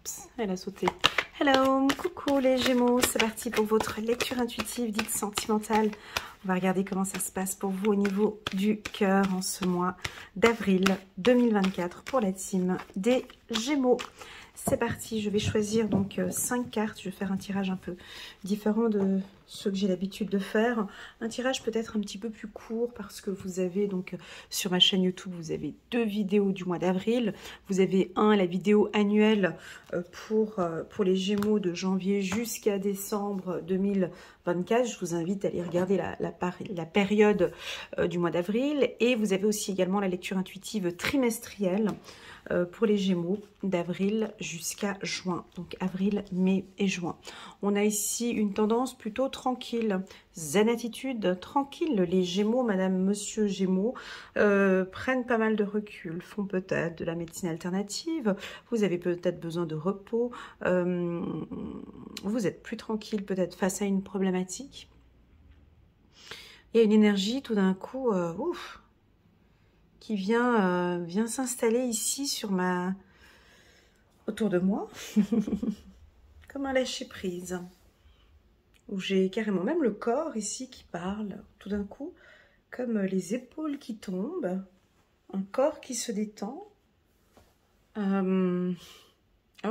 Oups, elle a sauté. Hello, coucou les Gémeaux, c'est parti pour votre lecture intuitive dite sentimentale. On va regarder comment ça se passe pour vous au niveau du cœur en ce mois d'avril 2024 pour la team des Gémeaux. C'est parti, je vais choisir donc 5 cartes. Je vais faire un tirage un peu différent de ce que j'ai l'habitude de faire. Un tirage peut-être un petit peu plus court parce que vous avez donc sur ma chaîne YouTube, vous avez 2 vidéos du mois d'avril. Vous avez la vidéo annuelle pour les Gémeaux de janvier jusqu'à décembre 2024. Je vous invite à aller regarder la période du mois d'avril. Et vous avez aussi également la lecture intuitive trimestrielle pour les Gémeaux d'avril jusqu'à juin. Donc avril, mai et juin. On a ici une tendance plutôt tranquille. Zen attitude, tranquille. Les Gémeaux, madame, monsieur Gémeaux, prennent pas mal de recul, font peut-être de la médecine alternative. Vous avez peut-être besoin de repos. Vous êtes plus tranquille peut-être face à une problématique. Il y a une énergie tout d'un coup, ouf, qui vient s'installer ici autour de moi, comme un lâcher-prise, où j'ai carrément même le corps ici qui parle, tout d'un coup, comme les épaules qui tombent, un corps qui se détend. Alors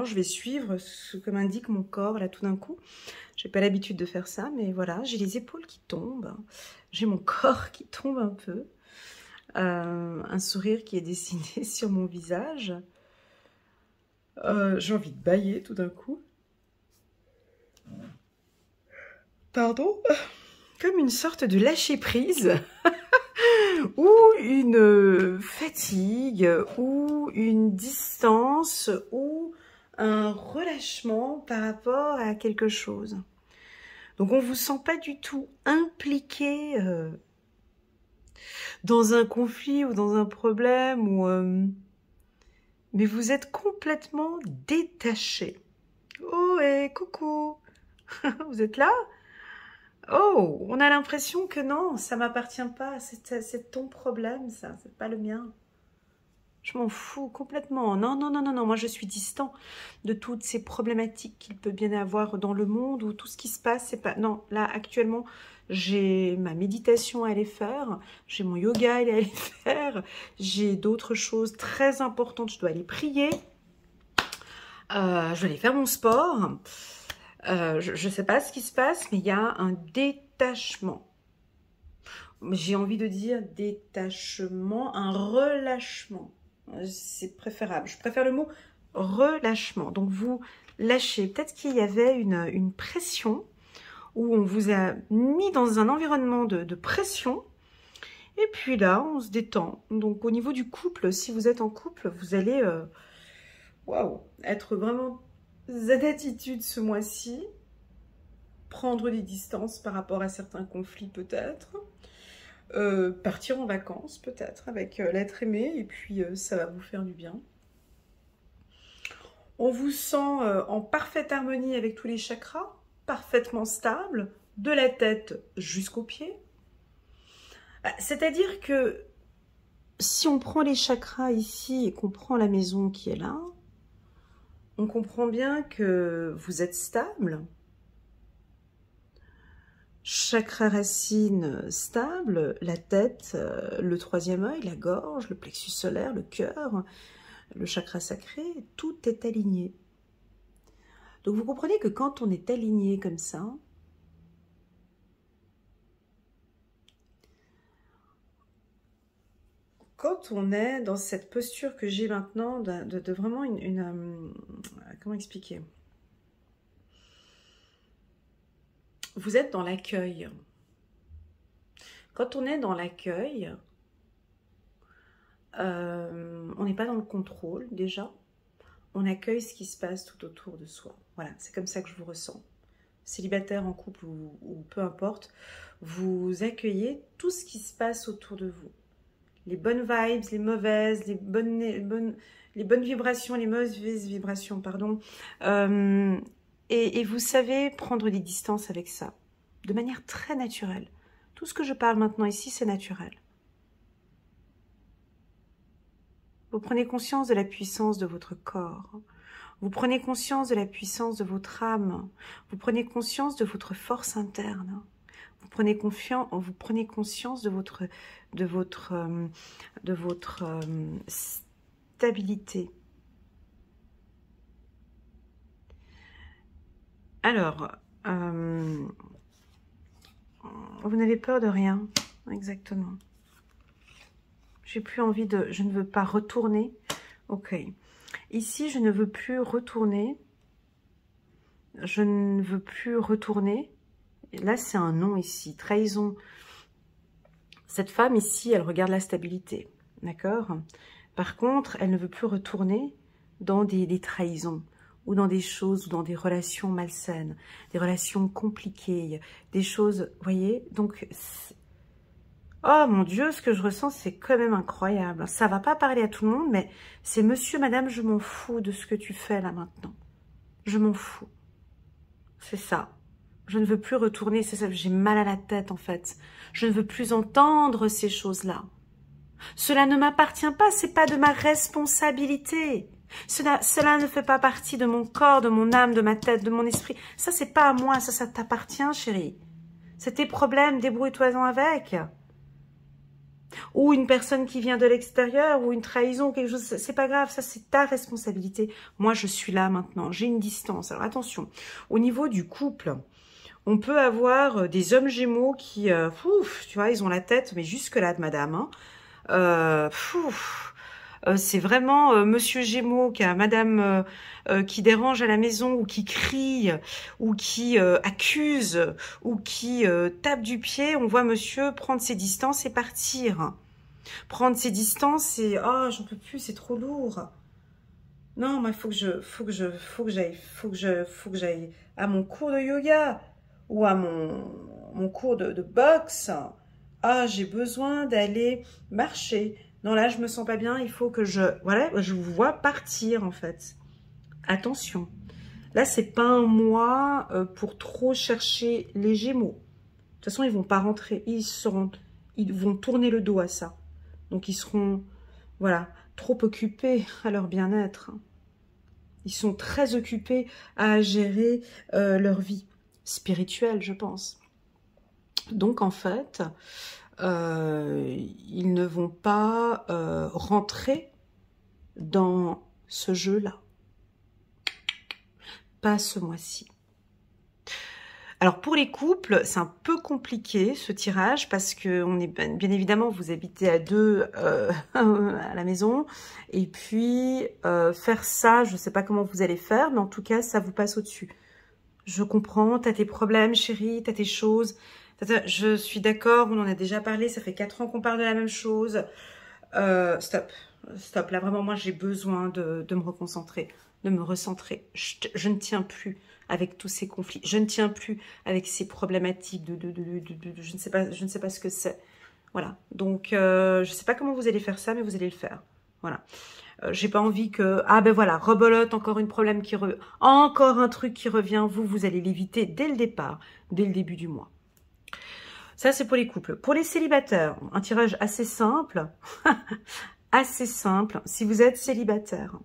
je vais suivre ce que m'indique mon corps, là, tout d'un coup. J'ai pas l'habitude de faire ça, mais voilà, j'ai les épaules qui tombent, j'ai mon corps qui tombe un peu. Un sourire qui est dessiné sur mon visage. J'ai envie de bâiller tout d'un coup. Pardon? Comme une sorte de lâcher-prise ou une fatigue ou une distance ou un relâchement par rapport à quelque chose. Donc on ne vous sent pas du tout impliqué dans un conflit ou dans un problème, mais vous êtes complètement détaché. Oh, et coucou. Vous êtes là? Oh, on a l'impression que non, ça m'appartient pas, c'est ton problème, ça, c'est pas le mien. Je m'en fous complètement. Non, non, non, non, non, moi je suis distant de toutes ces problématiques qu'il peut bien avoir dans le monde ou tout ce qui se passe, c'est pas... Non, là, actuellement, j'ai ma méditation à aller faire, j'ai mon yoga à aller faire, j'ai d'autres choses très importantes, je dois aller prier, je dois aller faire mon sport. Je ne sais pas ce qui se passe, mais il y a un détachement. J'ai envie de dire détachement, un relâchement. C'est préférable. Je préfère le mot relâchement. Donc vous lâchez. Peut-être qu'il y avait une pression où on vous a mis dans un environnement de pression. Et puis là, on se détend. Donc au niveau du couple, si vous êtes en couple, vous allez être vraiment zen attitude ce mois-ci. Prendre des distances par rapport à certains conflits peut-être. Partir en vacances peut-être avec l'être aimé et puis ça va vous faire du bien. On vous sent en parfaite harmonie avec tous les chakras, parfaitement stable, de la tête jusqu'aux pieds. C'est-à-dire que si on prend les chakras ici et qu'on prend la maison qui est là, on comprend bien que vous êtes stable. Chakra racine stable, la tête, le troisième œil, la gorge, le plexus solaire, le cœur, le chakra sacré, tout est aligné. Donc vous comprenez que quand on est aligné comme ça, quand on est dans cette posture que j'ai maintenant, de vraiment comment expliquer? Vous êtes dans l'accueil. Quand on est dans l'accueil, on n'est pas dans le contrôle déjà. On accueille ce qui se passe tout autour de soi. Voilà, c'est comme ça que je vous ressens. Célibataire, en couple ou peu importe, vous accueillez tout ce qui se passe autour de vous. Les bonnes vibes, les mauvaises, les bonnes vibrations, les mauvaises vibrations, pardon. Et vous savez prendre des distances avec ça, de manière très naturelle. Tout ce que je parle maintenant ici, c'est naturel. Vous prenez conscience de la puissance de votre corps. Vous prenez conscience de la puissance de votre âme. Vous prenez conscience de votre force interne. Vous prenez conscience de votre stabilité. Alors, vous n'avez peur de rien, exactement. J'ai plus envie de... Je ne veux pas retourner. Ok. Ici, je ne veux plus retourner. Je ne veux plus retourner. Et là, c'est un non ici. Trahison. Cette femme ici, elle regarde la stabilité. D'accord? Par contre, elle ne veut plus retourner dans des trahisons ou dans des choses, ou dans des relations malsaines, des relations compliquées, des choses, vous voyez? Donc, oh mon Dieu, ce que je ressens, c'est quand même incroyable. Ça va pas parler à tout le monde, mais c'est monsieur, madame, je m'en fous de ce que tu fais là maintenant. Je m'en fous. C'est ça. Je ne veux plus retourner, c'est ça, j'ai mal à la tête en fait. Je ne veux plus entendre ces choses-là. Cela ne m'appartient pas, c'est pas de ma responsabilité. Cela ne fait pas partie de mon corps, de mon âme, de ma tête, de mon esprit. Ça, c'est pas à moi, ça t'appartient, chérie. C'est tes problèmes, débrouille-toi-en avec. Ou une personne qui vient de l'extérieur, ou une trahison, quelque chose, c'est pas grave, ça c'est ta responsabilité. Moi, je suis là maintenant, j'ai une distance. Alors attention, au niveau du couple, on peut avoir des hommes gémeaux qui, tu vois, ils ont la tête, mais jusque-là de madame, hein. C'est vraiment monsieur Gémeaux qui a madame qui dérange à la maison ou qui crie ou qui accuse ou qui tape du pied. On voit monsieur prendre ses distances et partir. Prendre ses distances et oh j'en peux plus, c'est trop lourd. Non, mais faut que j'aille à mon cours de yoga ou à mon cours de boxe. Ah, j'ai besoin d'aller marcher. Non, là, je me sens pas bien. Il faut que voilà, je vous vois partir, en fait. Attention. Là, c'est pas un mois pour trop chercher les Gémeaux. De toute façon, ils vont pas rentrer. Ils vont tourner le dos à ça. Donc, ils seront, voilà, trop occupés à leur bien-être. Ils sont très occupés à gérer leur vie spirituelle, je pense. Donc, en fait... ils ne vont pas rentrer dans ce jeu-là. Pas ce mois-ci. Alors pour les couples, c'est un peu compliqué ce tirage parce que on est bien évidemment vous habitez à deux à la maison et puis faire ça, je ne sais pas comment vous allez faire, mais en tout cas ça vous passe au-dessus. Je comprends, t'as tes problèmes chérie, t'as tes choses. Je suis d'accord, on en a déjà parlé, ça fait 4 ans qu'on parle de la même chose. Stop, là vraiment moi j'ai besoin de me reconcentrer, de me recentrer. Je ne tiens plus avec tous ces conflits, je ne tiens plus avec ces problématiques je ne sais pas ce que c'est. Voilà, donc je ne sais pas comment vous allez faire ça, mais vous allez le faire. Voilà. J'ai pas envie que... Ah ben voilà, rebolote, encore une problème qui revient. Encore un truc qui revient, vous allez l'éviter dès le départ, dès le début du mois. Ça, c'est pour les couples. Pour les célibataires, un tirage assez simple. Assez simple. Si vous êtes célibataire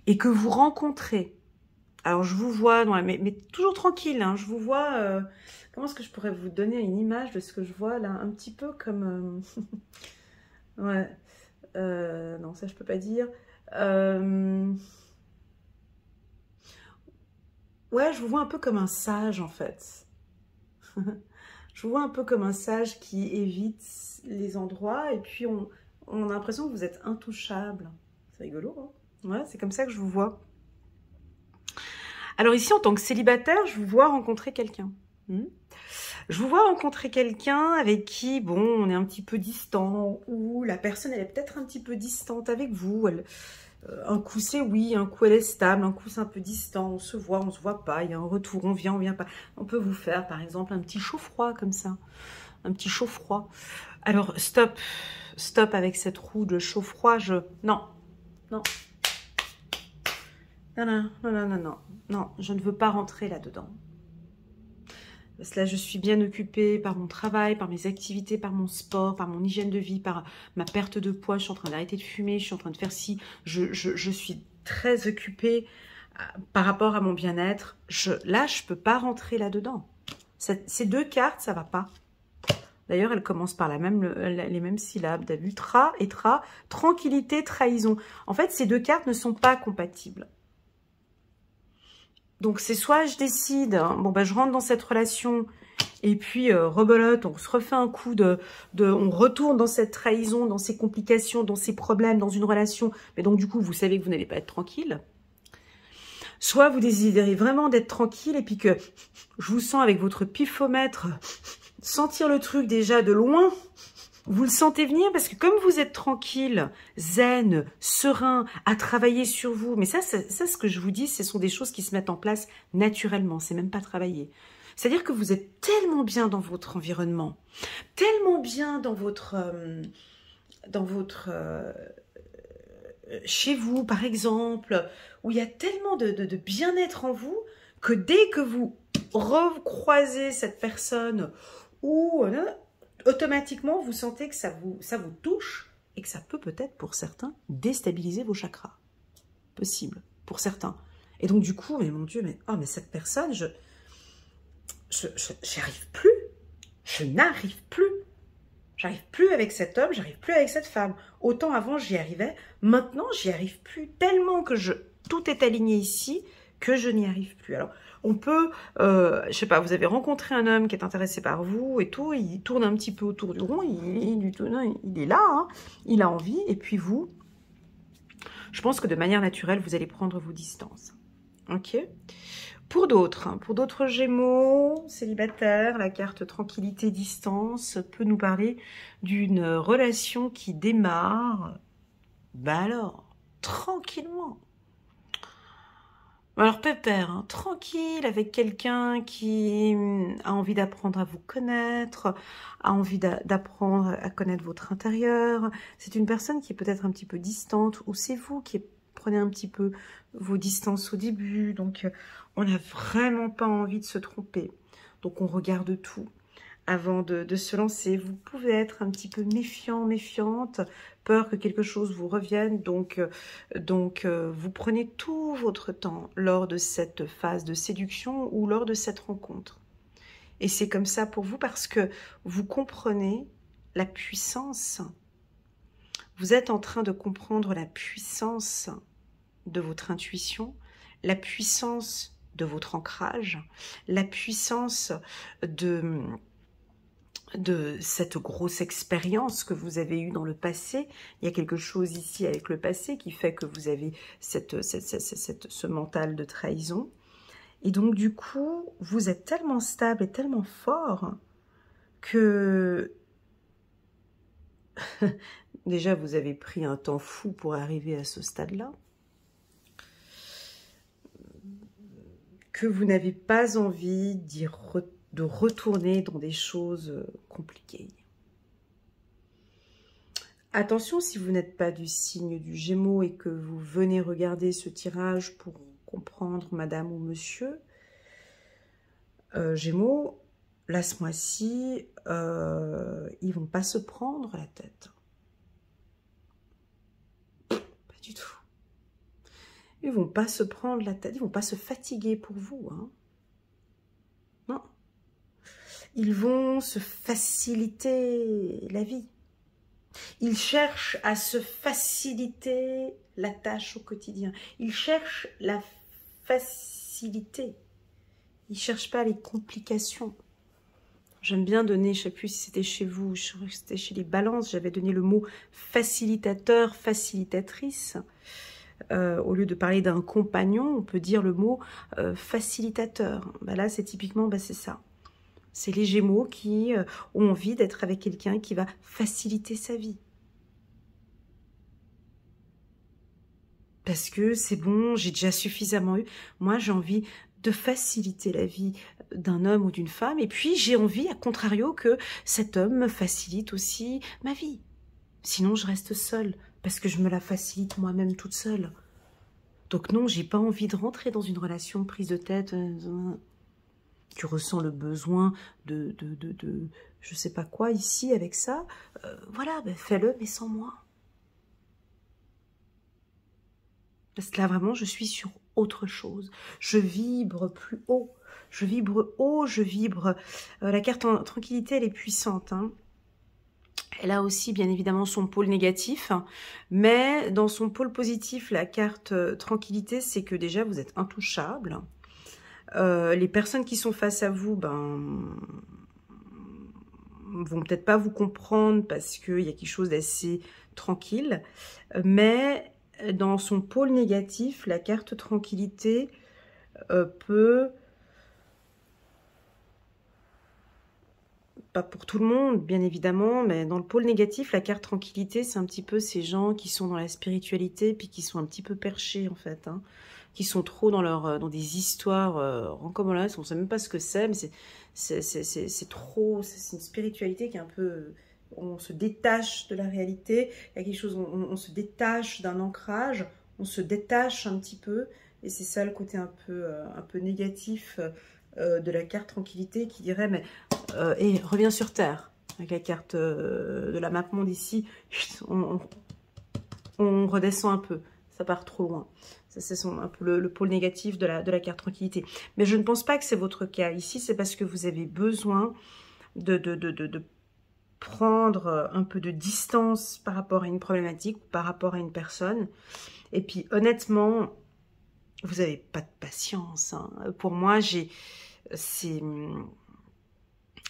et que vous rencontrez... Alors, je vous vois... mais toujours tranquille, hein, je vous vois... comment est-ce que je pourrais vous donner une image de ce que je vois là? Un petit peu comme... ouais. Non, ça, je peux pas dire. Ouais, je vous vois un peu comme un sage, en fait. Je vous vois un peu comme un sage qui évite les endroits et puis on a l'impression que vous êtes intouchable. C'est rigolo, hein? Ouais, c'est comme ça que je vous vois. Alors ici, en tant que célibataire, je vous vois rencontrer quelqu'un. Je vous vois rencontrer quelqu'un avec qui, bon, on est un petit peu distant ou la personne, elle est peut-être un petit peu distante avec vous. Un coup, c'est oui, un coup, elle est stable, un coup, c'est un peu distant, on se voit pas, il y a un retour, on vient pas. On peut vous faire, par exemple, un petit chaud-froid comme ça, un petit chaud-froid. Alors, stop avec cette roue de chaud-froid, non, je ne veux pas rentrer là-dedans. Parce que là, je suis bien occupée par mon travail, par mes activités, par mon sport, par mon hygiène de vie, par ma perte de poids. Je suis en train d'arrêter de fumer, je suis en train de faire ci. Je suis très occupée par rapport à mon bien-être. Là, je ne peux pas rentrer là-dedans. Ces deux cartes, ça ne va pas. D'ailleurs, elles commencent par les mêmes syllabes. T'as vu, tra et tra, tranquillité, trahison. En fait, ces deux cartes ne sont pas compatibles. Donc, c'est soit je décide, hein, bon, ben, je rentre dans cette relation et puis, rebelote, on se refait un coup on retourne dans cette trahison, dans ces complications, dans ces problèmes, dans une relation. Mais donc, du coup, vous savez que vous n'allez pas être tranquille. Soit vous désirez vraiment d'être tranquille et puis que je vous sens avec votre pifomètre sentir le truc déjà de loin. Vous le sentez venir parce que comme vous êtes tranquille, zen, serein, à travailler sur vous, mais ça, ce que je vous dis, ce sont des choses qui se mettent en place naturellement, c'est même pas travailler. C'est-à-dire que vous êtes tellement bien dans votre environnement, tellement bien dans votre chez vous, par exemple, où il y a tellement de bien-être en vous, que dès que vous recroisez cette personne, ou automatiquement, vous sentez que ça vous touche, et que ça peut peut-être, pour certains, déstabiliser vos chakras. Possible, pour certains. Et donc, du coup, mais mon Dieu, mais cette personne, j'y arrive plus. Je n'arrive plus. J'arrive plus avec cet homme, j'arrive plus avec cette femme. Autant avant, j'y arrivais. Maintenant, j'y arrive plus tellement que tout est aligné ici que je n'y arrive plus. Alors, on peut, je sais pas, vous avez rencontré un homme qui est intéressé par vous et tout, il tourne un petit peu autour du rond, il est là, hein, il a envie. Et puis vous, je pense que de manière naturelle, vous allez prendre vos distances. Ok ? Pour d'autres Gémeaux, célibataires, la carte tranquillité, distance peut nous parler d'une relation qui démarre, alors, tranquillement. Alors, pépère, hein, tranquille, avec quelqu'un qui a envie d'apprendre à vous connaître, a envie d'apprendre à connaître votre intérieur. C'est une personne qui est peut-être un petit peu distante, ou c'est vous qui prenez un petit peu vos distances au début, donc on n'a vraiment pas envie de se tromper. Donc on regarde tout avant de se lancer. Vous pouvez être un petit peu méfiant, méfiante, peur que quelque chose vous revienne, donc vous prenez tout votre temps lors de cette phase de séduction ou lors de cette rencontre. Et c'est comme ça pour vous parce que vous comprenez la puissance. Vous êtes en train de comprendre la puissance de votre intuition, la puissance de votre ancrage, la puissance de cette grosse expérience que vous avez eue dans le passé. Il y a quelque chose ici avec le passé qui fait que vous avez ce mental de trahison. Et donc, du coup, vous êtes tellement stable et tellement fort que... Déjà, vous avez pris un temps fou pour arriver à ce stade-là. Que vous n'avez pas envie de retourner dans des choses compliquées. Attention, si vous n'êtes pas du signe du Gémeaux et que vous venez regarder ce tirage pour comprendre madame ou monsieur, Gémeaux, là ce mois-ci, ils vont pas se prendre la tête. Pas du tout. Ils vont pas se prendre la tête, ils vont pas se fatiguer pour vous. Hein. Non. Ils vont se faciliter la vie. Ils cherchent à se faciliter la tâche au quotidien. Ils cherchent la facilité. Ils ne cherchent pas les complications. J'aime bien donner, je ne sais plus si c'était chez vous, je crois que c'était chez les balances, j'avais donné le mot facilitateur, facilitatrice. Au lieu de parler d'un compagnon, on peut dire le mot facilitateur. Ben là, c'est typiquement, c'est ça. C'est les Gémeaux qui ont envie d'être avec quelqu'un qui va faciliter sa vie. Parce que c'est bon, j'ai déjà suffisamment eu. Moi, j'ai envie de faciliter la vie d'un homme ou d'une femme. Et puis, j'ai envie, à contrario, que cet homme me facilite aussi ma vie. Sinon, je reste seule. Parce que je me la facilite moi-même toute seule. Donc non, j'ai pas envie de rentrer dans une relation prise de tête. Tu ressens le besoin de je sais pas quoi ici avec ça. Voilà, fais-le, mais sans moi. Parce que là, vraiment, je suis sur autre chose. Je vibre plus haut. Je vibre haut, je vibre... la carte en tranquillité, elle est puissante. Hein. Elle a aussi, bien évidemment, son pôle négatif. Mais dans son pôle positif, la carte tranquillité, c'est que déjà, vous êtes intouchable. Les personnes qui sont face à vous, ben... vont peut-être pas vous comprendre parce qu'il y a quelque chose d'assez tranquille. Mais dans son pôle négatif, la carte tranquillité peut... Pas pour tout le monde, bien évidemment, mais dans le pôle négatif, la carte tranquillité, c'est un petit peu ces gens qui sont dans la spiritualité, puis qui sont un petit peu perchés, en fait, hein, qui sont trop dans des histoires comme là, on ne sait même pas ce que c'est, mais c'est trop, c'est une spiritualité qui est un peu... On se détache de la réalité, il y a quelque chose, on se détache d'un ancrage, on se détache un petit peu, et c'est ça le côté un peu négatif de la carte tranquillité qui dirait, mais et reviens sur Terre, avec la carte de la map monde ici, on redescend un peu, ça part trop loin. C'est un peu le pôle négatif de la carte tranquillité. Mais je ne pense pas que c'est votre cas. Ici, c'est parce que vous avez besoin de prendre un peu de distance par rapport à une problématique ou par rapport à une personne. Et puis, honnêtement, vous n'avez pas de patience. Hein. Pour moi, c'est...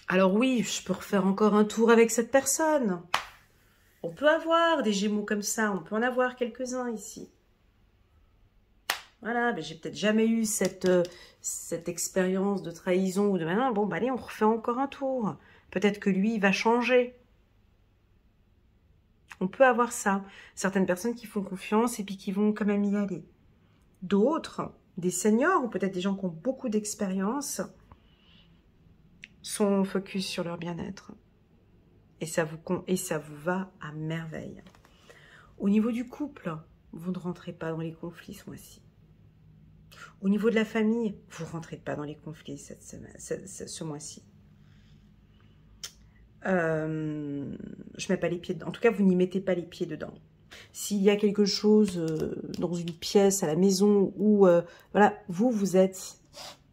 Alors oui, je peux refaire encore un tour avec cette personne. On peut avoir des Gémeaux comme ça, on peut en avoir quelques-uns ici. Voilà, mais j'ai peut-être jamais eu cette expérience de trahison ou de maintenant. Bon, bah allez, on refait encore un tour. Peut-être que lui, il va changer. On peut avoir ça. Certaines personnes qui font confiance et puis qui vont quand même y aller. D'autres, des seniors ou peut-être des gens qui ont beaucoup d'expérience, sont focus sur leur bien-être. Et ça vous va à merveille. Au niveau du couple, vous ne rentrez pas dans les conflits ce mois-ci. Au niveau de la famille, vous ne rentrez pas dans les conflits ce mois-ci. Je mets pas les pieds dedans. En tout cas, vous n'y mettez pas les pieds dedans. S'il y a quelque chose dans une pièce, à la maison, où voilà, vous êtes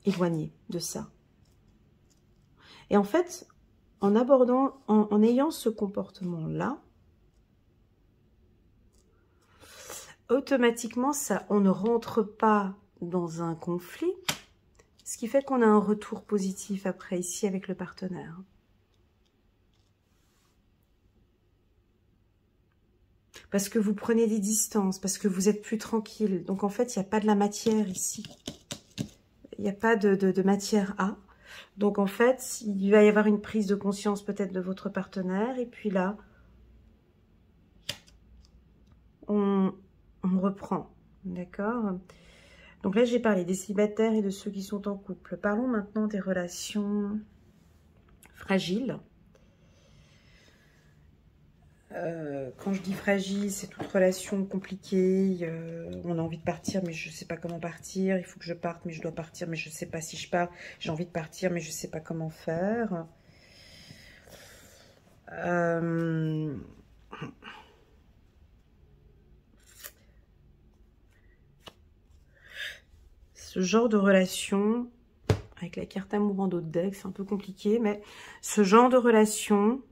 éloigné de ça. Et en fait, en abordant, en ayant ce comportement-là, automatiquement, on ne rentre pas dans un conflit, ce qui fait qu'on a un retour positif après ici avec le partenaire. Parce que vous prenez des distances, parce que vous êtes plus tranquille. Donc en fait, il n'y a pas de la matière ici. Il n'y a pas de matière A. Donc en fait, il va y avoir une prise de conscience peut-être de votre partenaire. Et puis là, on reprend. D'accord? Donc là, j'ai parlé des célibataires et de ceux qui sont en couple. Parlons maintenant des relations fragiles. Quand je dis fragile, c'est toute relation compliquée. On a envie de partir, mais je ne sais pas comment partir. Il faut que je parte, mais je dois partir, mais je ne sais pas si je pars. J'ai envie de partir, mais je ne sais pas comment faire. Ce genre de relation, avec la carte amour en dos de deck, c'est un peu compliqué, mais ce genre de relation...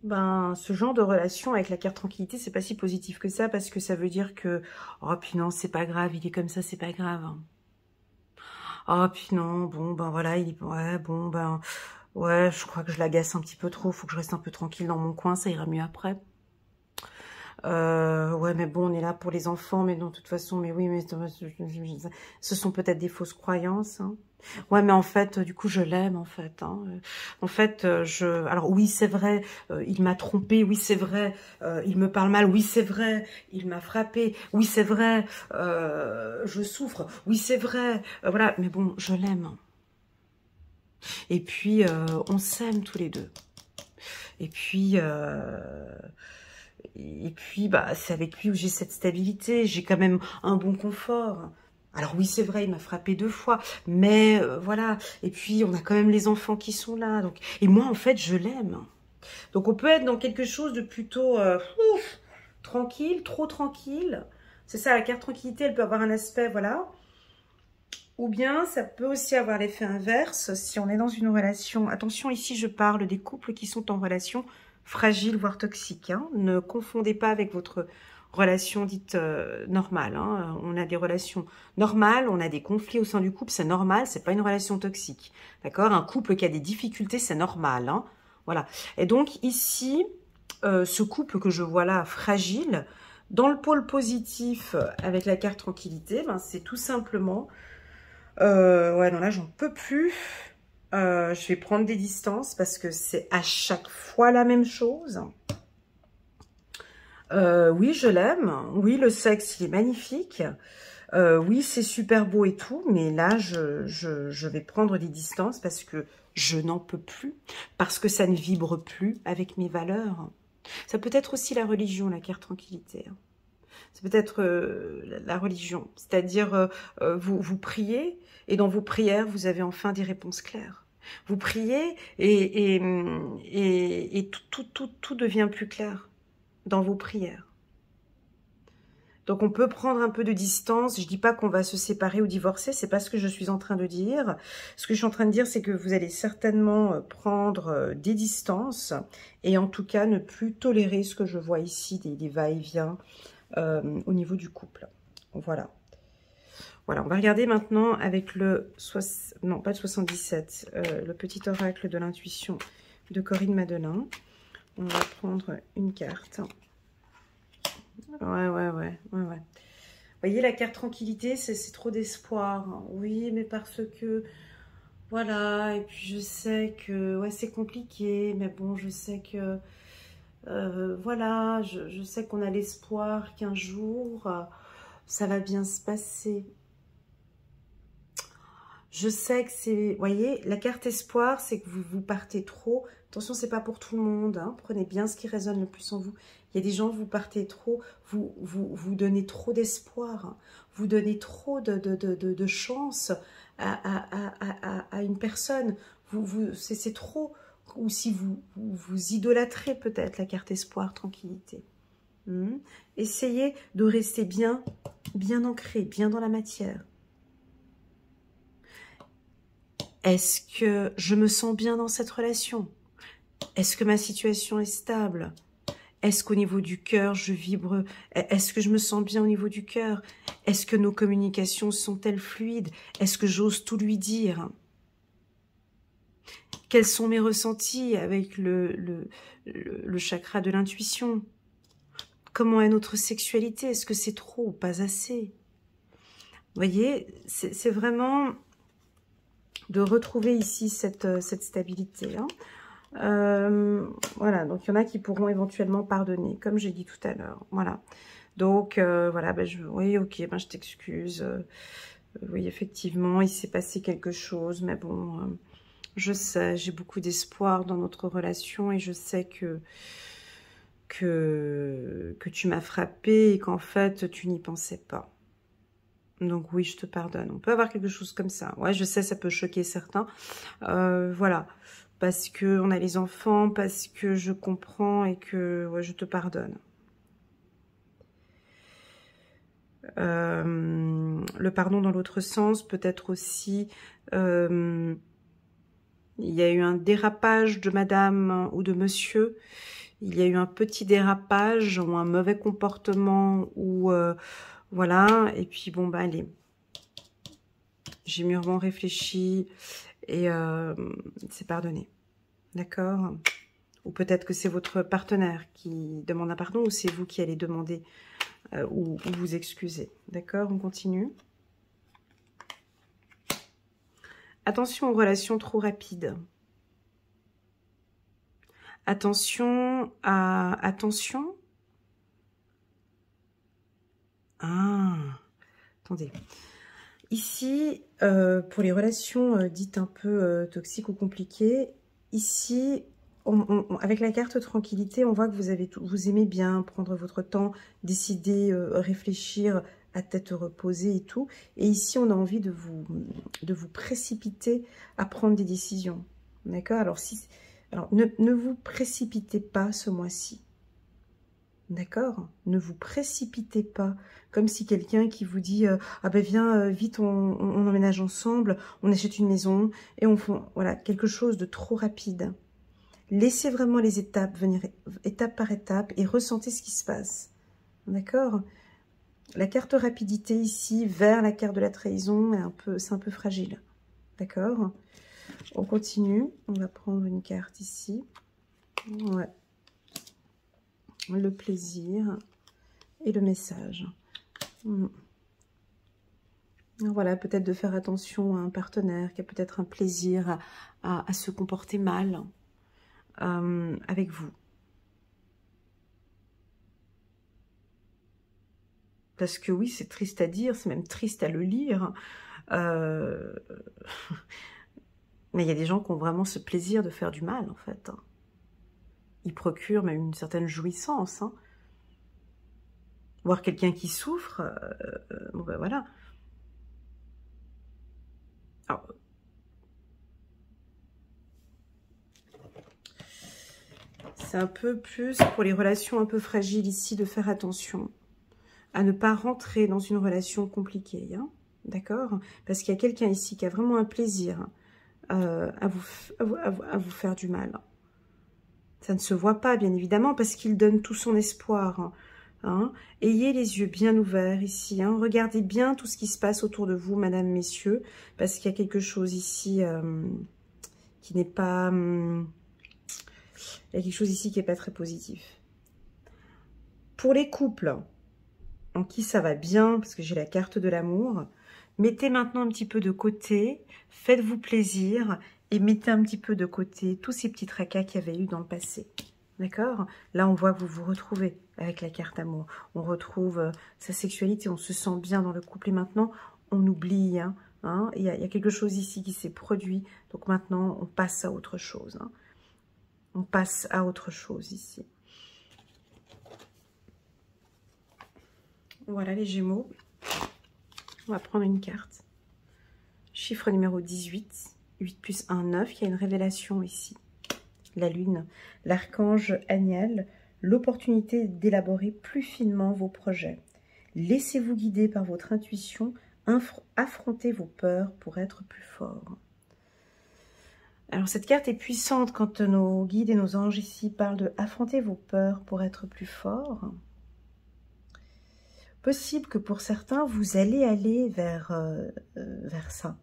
Ben, ce genre de relation avec la carte tranquillité, c'est pas si positif que ça, parce que ça veut dire que, oh puis non, c'est pas grave, il est comme ça, c'est pas grave. Oh puis non, bon, ben voilà, ouais, bon, ben, ouais, je crois que je l'agace un petit peu trop, faut que je reste un peu tranquille dans mon coin, ça ira mieux après. Ouais, mais bon, on est là pour les enfants, mais non, de toute façon, mais oui, mais ce sont peut-être des fausses croyances, hein. Ouais, mais en fait, du coup, je l'aime, en fait. Hein. En fait, alors oui, c'est vrai, il m'a trompé, oui, c'est vrai, il me parle mal, oui, c'est vrai, il m'a frappé, oui, c'est vrai, je souffre, oui, c'est vrai, voilà, mais bon, je l'aime. Et puis, on s'aime tous les deux. Et puis, bah, c'est avec lui où j'ai cette stabilité, j'ai quand même un bon confort. Alors oui, c'est vrai, il m'a frappé 2 fois, mais voilà. Et puis, on a quand même les enfants qui sont là. Donc... Et moi, en fait, je l'aime. Donc, on peut être dans quelque chose de plutôt tranquille, trop tranquille. C'est ça, la carte tranquillité, elle peut avoir un aspect, voilà. Ou bien, ça peut aussi avoir l'effet inverse. Si on est dans une relation... Attention, ici, je parle des couples qui sont en relation fragile, voire toxique. Hein. Ne confondez pas avec votre relation dite normale. Hein. On a des relations normales, on a des conflits au sein du couple, c'est normal, c'est pas une relation toxique. D'accord? Un couple qui a des difficultés, c'est normal. Hein. Voilà. Et donc, ici, ce couple que je vois là, fragile, dans le pôle positif, avec la carte tranquillité, ben, c'est tout simplement... ouais, non, là, j'en peux plus. Je vais prendre des distances parce que c'est à chaque fois la même chose. Oui, je l'aime. Oui, le sexe, il est magnifique. Oui, c'est super beau et tout. Mais là, je vais prendre des distances parce que je n'en peux plus. Parce que ça ne vibre plus avec mes valeurs. Ça peut être aussi la religion, la carte tranquillité. C'est peut-être la religion. C'est-à-dire, vous priez et dans vos prières, vous avez enfin des réponses claires. Vous priez et tout devient plus clair dans vos prières. Donc, on peut prendre un peu de distance. Je ne dis pas qu'on va se séparer ou divorcer. C'est pas ce que je suis en train de dire. Ce que je suis en train de dire, c'est que vous allez certainement prendre des distances et en tout cas ne plus tolérer ce que je vois ici, des va-et-vient au niveau du couple. Voilà. Voilà, on va regarder maintenant avec le... Non, pas le 77. Le petit oracle de l'intuition de Corinne Madelin. On va prendre une carte. Ouais. Vous voyez, la carte tranquillité, c'est trop d'espoir. Oui, mais parce que... Voilà, et puis je sais que... Ouais, c'est compliqué, mais bon, je sais que... voilà, je sais qu'on a l'espoir qu'un jour, ça va bien se passer. Je sais que c'est... Vous voyez, la carte espoir, c'est que vous partez trop. Attention, c'est pas pour tout le monde. Hein. Prenez bien ce qui résonne le plus en vous. Il y a des gens, vous partez trop, vous donnez trop d'espoir. Hein. Vous donnez trop de chance à une personne. C'est trop... Ou si vous idolâtrez peut-être la carte espoir, tranquillité. Essayez de rester bien ancré, bien dans la matière. Est-ce que je me sens bien dans cette relation? Est-ce que ma situation est stable? Est-ce qu'au niveau du cœur, je vibre? Est-ce que je me sens bien au niveau du cœur? Est-ce que nos communications sont-elles fluides? Est-ce que j'ose tout lui dire? Quels sont mes ressentis avec le chakra de l'intuition? Comment est notre sexualité? Est-ce que c'est trop ou pas assez? Vous voyez, c'est vraiment de retrouver ici cette stabilité. Hein. Voilà, donc il y en a qui pourront éventuellement pardonner, comme j'ai dit tout à l'heure. Voilà. Donc, voilà, oui, ok, je t'excuse. Oui, effectivement, il s'est passé quelque chose, mais bon... je sais, j'ai beaucoup d'espoir dans notre relation et je sais que tu m'as frappé et qu'en fait, tu n'y pensais pas. Donc oui, je te pardonne. On peut avoir quelque chose comme ça. Ouais, je sais, ça peut choquer certains. Voilà, parce qu'on a les enfants, parce que je comprends et que ouais, je te pardonne. Le pardon dans l'autre sens, peut-être aussi... il y a eu un dérapage de madame ou de monsieur. Il y a eu un petit dérapage ou un mauvais comportement ou... voilà, et puis bon, allez, j'ai mûrement réfléchi et c'est pardonné, d'accord? Ou peut-être que c'est votre partenaire qui demande un pardon ou c'est vous qui allez demander ou vous excuser, d'accord? On continue. Attention aux relations trop rapides. Attention à... Attention. Ah, attendez. Ici, pour les relations dites un peu toxiques ou compliquées, ici, avec la carte tranquillité, on voit que vous aimez bien prendre votre temps, décider, réfléchir à tête reposée et tout. Et ici, on a envie de vous précipiter à prendre des décisions. D'accord? Alors, si Alors, ne vous précipitez pas ce mois-ci. D'accord? Ne vous précipitez pas. Comme si quelqu'un qui vous dit ah ben viens, vite, on emménage ensemble, on achète une maison, et on fait voilà, quelque chose de trop rapide. Laissez vraiment les étapes venir étape par étape et ressentez ce qui se passe. D'accord? La carte rapidité ici, vers la carte de la trahison, c'est un peu fragile. D'accord? On continue. On va prendre une carte ici. Ouais. Le plaisir et le message. Voilà, peut-être de faire attention à un partenaire qui a peut-être un plaisir à se comporter mal avec vous. Parce que oui, c'est triste à dire, c'est même triste à le lire. Mais il y a des gens qui ont vraiment ce plaisir de faire du mal, en fait. Ils procurent même une certaine jouissance. Voir quelqu'un qui souffre, bon ben voilà. Alors, c'est un peu plus pour les relations un peu fragiles ici de faire attention à ne pas rentrer dans une relation compliquée, hein, d'accord? Parce qu'il y a quelqu'un ici qui a vraiment un plaisir à vous faire du mal. Ça ne se voit pas, bien évidemment, parce qu'il donne tout son espoir. Hein. Ayez les yeux bien ouverts ici. Hein. Regardez bien tout ce qui se passe autour de vous, mesdames, messieurs, parce qu'il y a quelque chose ici qui n'est pas... il y a quelque chose ici qui n'est pas très positif. Pour les couples en qui ça va bien, parce que j'ai la carte de l'amour, mettez maintenant un petit peu de côté, faites-vous plaisir et mettez un petit peu de côté tous ces petits tracas qu'il y avait eu dans le passé. D'accord? Là, on voit que vous vous retrouvez avec la carte amour. On retrouve sa sexualité, on se sent bien dans le couple. Et maintenant, on oublie. Il y a quelque chose ici qui s'est produit. Donc maintenant, on passe à autre chose. Hein. On passe à autre chose ici. Voilà les Gémeaux. On va prendre une carte. Chiffre numéro 18. 8 plus 1, 9. Il y a une révélation ici. La lune, l'archange Aniel, l'opportunité d'élaborer plus finement vos projets. Laissez-vous guider par votre intuition, affrontez vos peurs pour être plus fort. Alors cette carte est puissante quand nos guides et nos anges ici parlent de affronter vos peurs pour être plus fort. Possible que pour certains, vous allez aller vers ça.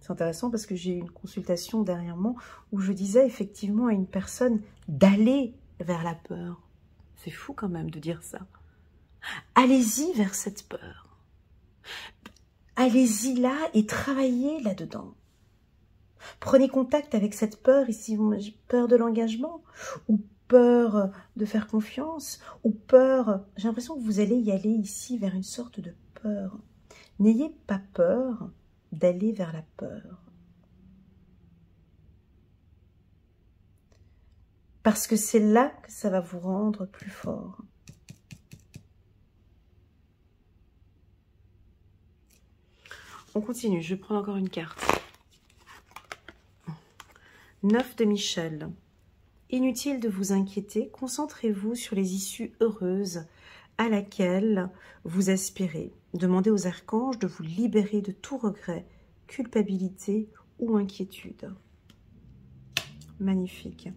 C'est intéressant parce que j'ai eu une consultation dernièrement où je disais effectivement à une personne d'aller vers la peur. C'est fou quand même de dire ça. Allez-y vers cette peur. Allez-y là et travaillez là-dedans. Prenez contact avec cette peur ici, peur de l'engagement ou peur de faire confiance ou peur... J'ai l'impression que vous allez y aller ici vers une sorte de peur. N'ayez pas peur d'aller vers la peur. Parce que c'est là que ça va vous rendre plus fort. On continue, je vais prendre encore une carte. 9 de Michel. Inutile de vous inquiéter, concentrez-vous sur les issues heureuses à laquelle vous aspirez. Demandez aux archanges de vous libérer de tout regret, culpabilité ou inquiétude. Magnifique.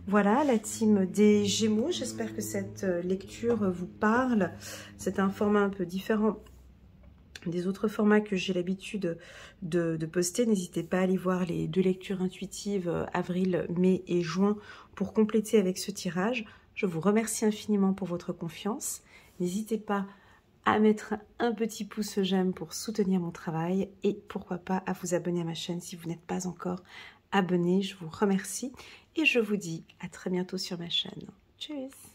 Voilà la team des Gémeaux. J'espère que cette lecture vous parle. C'est un format un peu différent des autres formats que j'ai l'habitude de poster. N'hésitez pas à aller voir les 2 lectures intuitives avril, mai et juin pour compléter avec ce tirage. Je vous remercie infiniment pour votre confiance. N'hésitez pas à mettre un petit pouce j'aime pour soutenir mon travail et pourquoi pas à vous abonner à ma chaîne si vous n'êtes pas encore abonné. Je vous remercie et je vous dis à très bientôt sur ma chaîne. Tchuss!